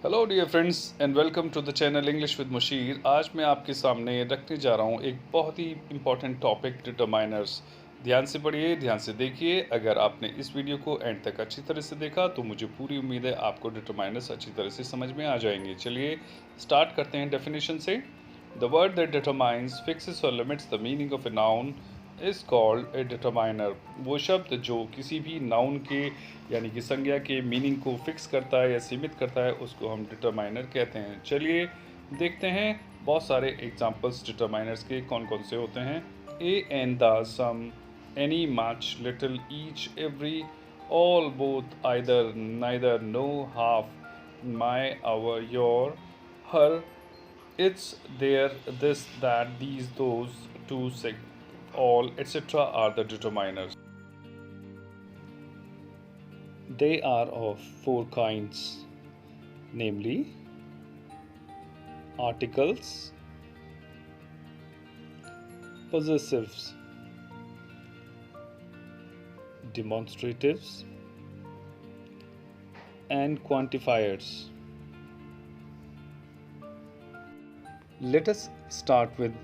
Hello dear friends and welcome to the channel English with Musheer. आज मैं आपके सामने रखने जा रहा हूँ एक बहुत ही इम्पॉर्टेंट टॉपिक, डिटरमाइनर्स। ध्यान से पढ़िए, ध्यान से देखिए। अगर आपने इस वीडियो को एंड तक अच्छी तरह से देखा तो मुझे पूरी उम्मीद है आपको डिटरमाइनर्स अच्छी तरह से समझ में आ जाएंगे। चलिए स्टार्ट करते हैं डेफिनेशन से। The word that determines, fixes और limits the meaning of a noun is called a determiner. वो शब्द जो किसी भी नाउन के यानी कि संज्ञा के मीनिंग को फिक्स करता है या सीमित करता है उसको हम डिटरमाइनर कहते हैं। चलिए देखते हैं बहुत सारे एग्जांपल्स डिटरमाइनर्स के कौन कौन से होते हैं। A and the, some, any, much, little, each, every, all, both, either, neither, no, half, my, our, your, her, it's, there, this, that, these, those, to, sig, all, etc. are the determiners. They are of four kinds, namely articles, possessives, demonstratives, and quantifiers. Let us start with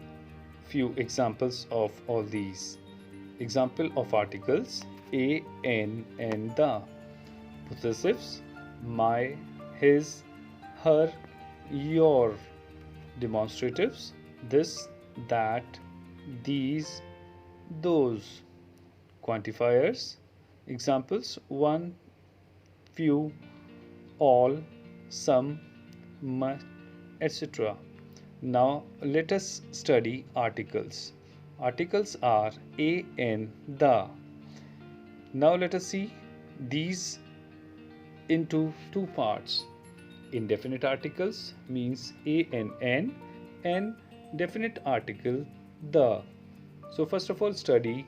few examples of all these. Example of articles: a, an, and the. Possessives: my, his, her, your. Demonstratives: this, that, these, those. Quantifiers: examples: one, few, all, some, much, etc. Now let us study articles. Articles are a, an, the. Now let us see these into two parts. Indefinite articles means a and an, and definite article the. So first of all study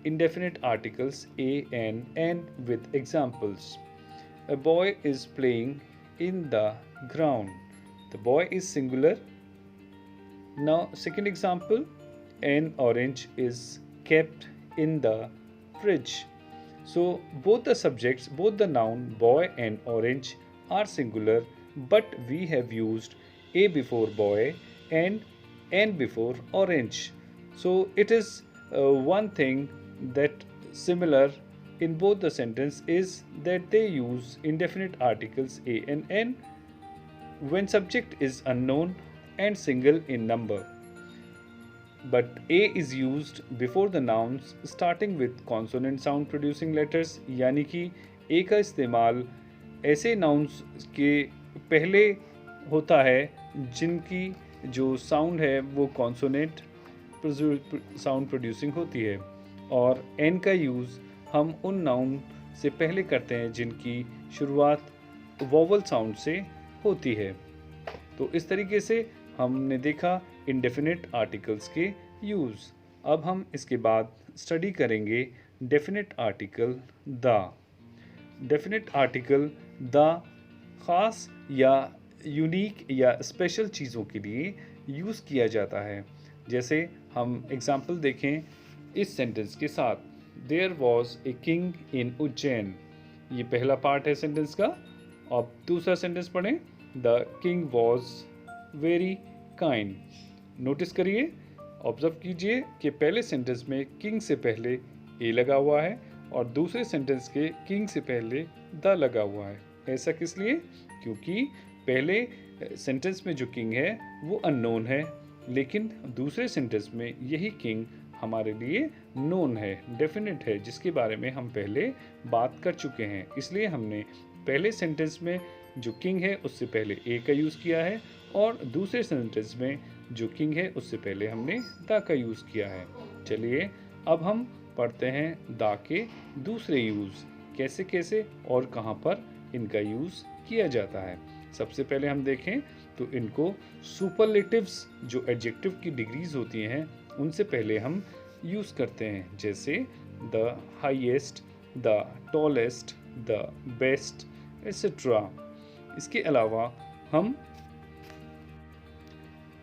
indefinite articles a and an with examples. A boy is playing in the ground. The boy is singular. Now second example, an orange is kept in the fridge. So both the subjects, both the noun boy and orange are singular, but we have used a before boy and an before orange. So it is one thing that similar in both the sentence is that they use indefinite articles a and n when subject is unknown and single in number. But a is used before the nouns starting with consonant sound producing letters, यानी कि a का इस्तेमाल ऐसे nouns के पहले होता है जिनकी जो साउंड है वो कॉन्सोनेंट साउंड प्रोड्यूसिंग होती है, और n का यूज़ हम उन नाउन से पहले करते हैं जिनकी शुरुआत वोवल साउंड से होती है। तो इस तरीके से हमने देखा इंडेफिनिट आर्टिकल्स के यूज़। अब हम इसके बाद स्टडी करेंगे definite article the. Definite article the ख़ास या यूनिक या स्पेशल चीज़ों के लिए यूज़ किया जाता है। जैसे हम एग्ज़ाम्पल देखें इस सेंटेंस के साथ, there was a king in Ujjain. ये पहला पार्ट है सेंटेंस का। अब दूसरा सेंटेंस पढ़ें, the king was very kind. Notice करिए, ऑब्जर्व कीजिए कि पहले सेंटेंस में किंग से पहले ए लगा हुआ है और दूसरे सेंटेंस के किंग से पहले द लगा हुआ है। ऐसा किस लिए? क्योंकि पहले सेंटेंस में जो किंग है वो अननोन है, लेकिन दूसरे सेंटेंस में यही किंग हमारे लिए नोन है, डेफिनेट है, जिसके बारे में हम पहले बात कर चुके हैं। इसलिए हमने पहले सेंटेंस में जो किंग है उससे पहले ए का यूज़ किया है और दूसरे सेंटेंस में जो किंग है उससे पहले हमने द का यूज़ किया है। चलिए अब हम पढ़ते हैं द के दूसरे यूज़, कैसे कैसे और कहाँ पर इनका यूज़ किया जाता है। सबसे पहले हम देखें तो इनको सुपरलेटिव्स जो एडजेक्टिव की डिग्रीज होती हैं उनसे पहले हम यूज़ करते हैं, जैसे the highest, the tallest, the best, etcetera. इसके अलावा हम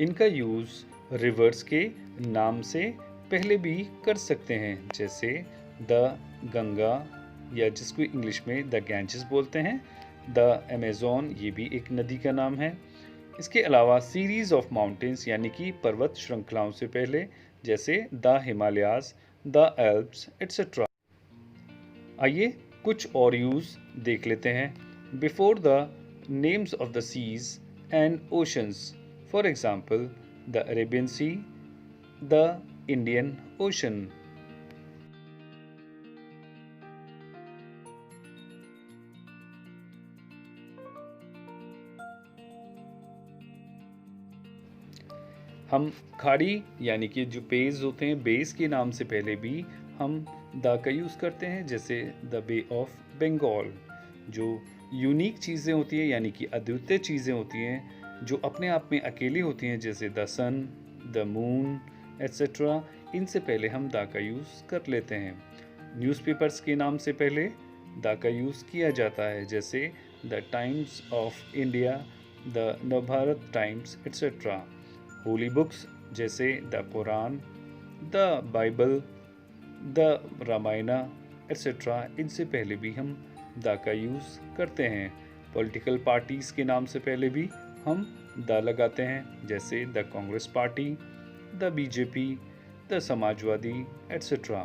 इनका यूज़ रिवर्स के नाम से पहले भी कर सकते हैं, जैसे द गंगा, या जिसको इंग्लिश में द गैंजेस बोलते हैं, द अमेज़न ये भी एक नदी का नाम है। इसके अलावा सीरीज़ ऑफ माउंटेन्स यानी कि पर्वत श्रृंखलाओं से पहले, जैसे the Himalayas, the Alps etcetera. आइए कुछ और यूज़ देख लेते हैं। Before the names of the seas and oceans, for example the Arabian sea, the Indian ocean. हम खाड़ी यानी कि जो बेस होते हैं, बेस के नाम से पहले भी हम द का यूज़ करते हैं, जैसे द बे ऑफ बंगाल। जो यूनिक चीज़ें होती हैं यानी कि अद्वितीय चीज़ें होती हैं जो अपने आप में अकेली होती हैं, जैसे the sun, the moon etcetera, इनसे पहले हम द का यूज़ कर लेते हैं। न्यूज़पेपर्स के नाम से पहले द का यूज़ किया जाता है, जैसे the Times of India, the Navbharat Times etcetera. Holy books जैसे the Quran, the Bible, the Ramayana etcetera, इनसे पहले भी हम द का यूज़ करते हैं। पॉलिटिकल पार्टीज़ के नाम से पहले भी हम द लगाते हैं, जैसे the Congress party, the BJP, the Samajwadi etcetera.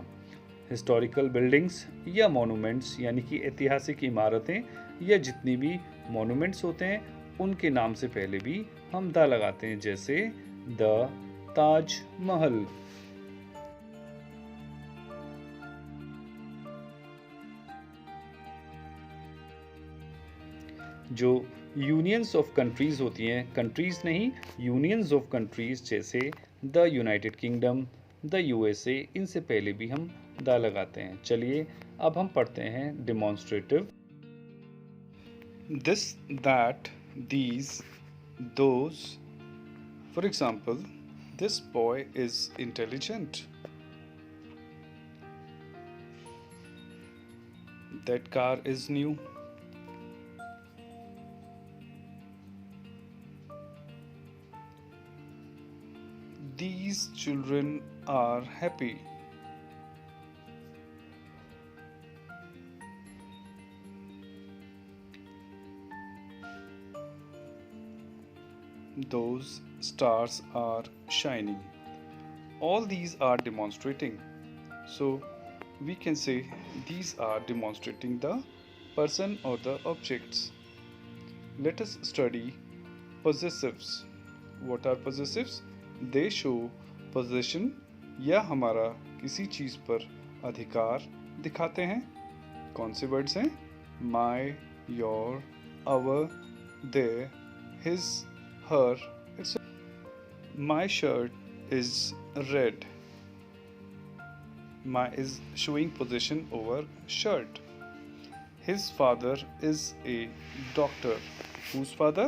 Historical buildings या मोनूमेंट्स यानी कि ऐतिहासिक इमारतें या जितनी भी मोनूमेंट्स होते हैं उनके नाम से पहले भी हम द लगाते हैं, जैसे द ताज महल। जो यूनियंस ऑफ कंट्रीज़ होती हैं, कंट्रीज़ नहीं, यूनियंस ऑफ कंट्रीज़, जैसे the United kingdom, the USA, इनसे पहले भी हम द लगाते हैं। चलिए अब हम पढ़ते हैं demonstrative. This, that, these, those. For example, this boy is intelligent, that car is new, these children are happy, those stars are shining. All these are demonstrating, so we can say these are demonstrating the person or the objects. Let us study possessives. What are possessives? They show possession या हमारा किसी चीज़ पर अधिकार दिखाते हैं। कौन से words हैं? My, your, our, their, his, her, etc. My shirt is red. My is showing possession over shirt. His father is a doctor. Whose father?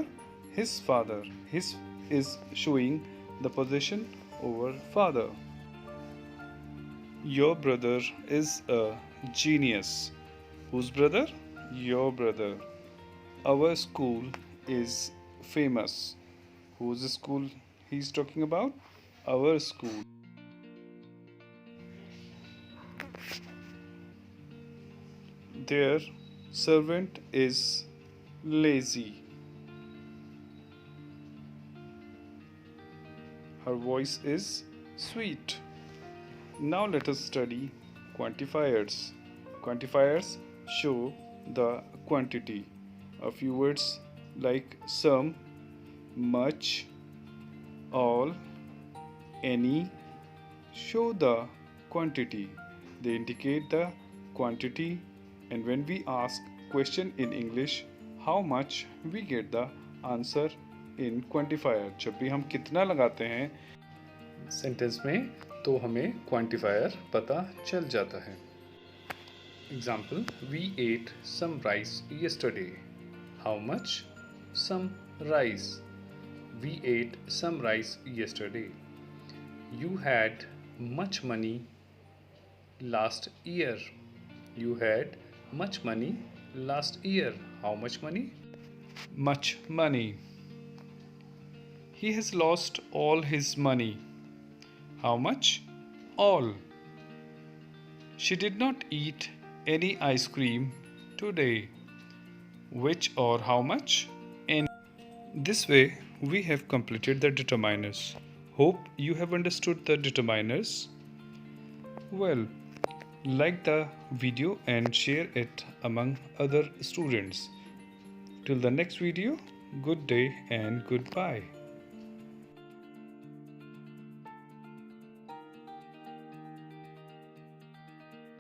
His father. His is showing the possession over father. Your brother is a genius. Whose brother? Your brother. Our school is famous. Whose school he's talking about? Our school. Their servant is lazy. Her voice is sweet. Now let us study quantifiers. Quantifiers show the quantity. A few words like some, much, all, any show the quantity. They indicate the quantity, and when we ask question in English, how much, we get the answer in quantifier. जब भी हम कितना लगाते हैं sentence में तो हमें quantifier पता चल जाता है। Example, we ate some rice yesterday. How much? Some rice. We ate some rice yesterday. You had much money last year. You had much money last year. How much money? Much money. He has lost all his money. How much? All. She did not eat any ice cream today. which or how much. In this way, we have completed the determiners. Hope you have understood the determiners. Well, like the video and share it among other students. Till the next video, good day and goodbye.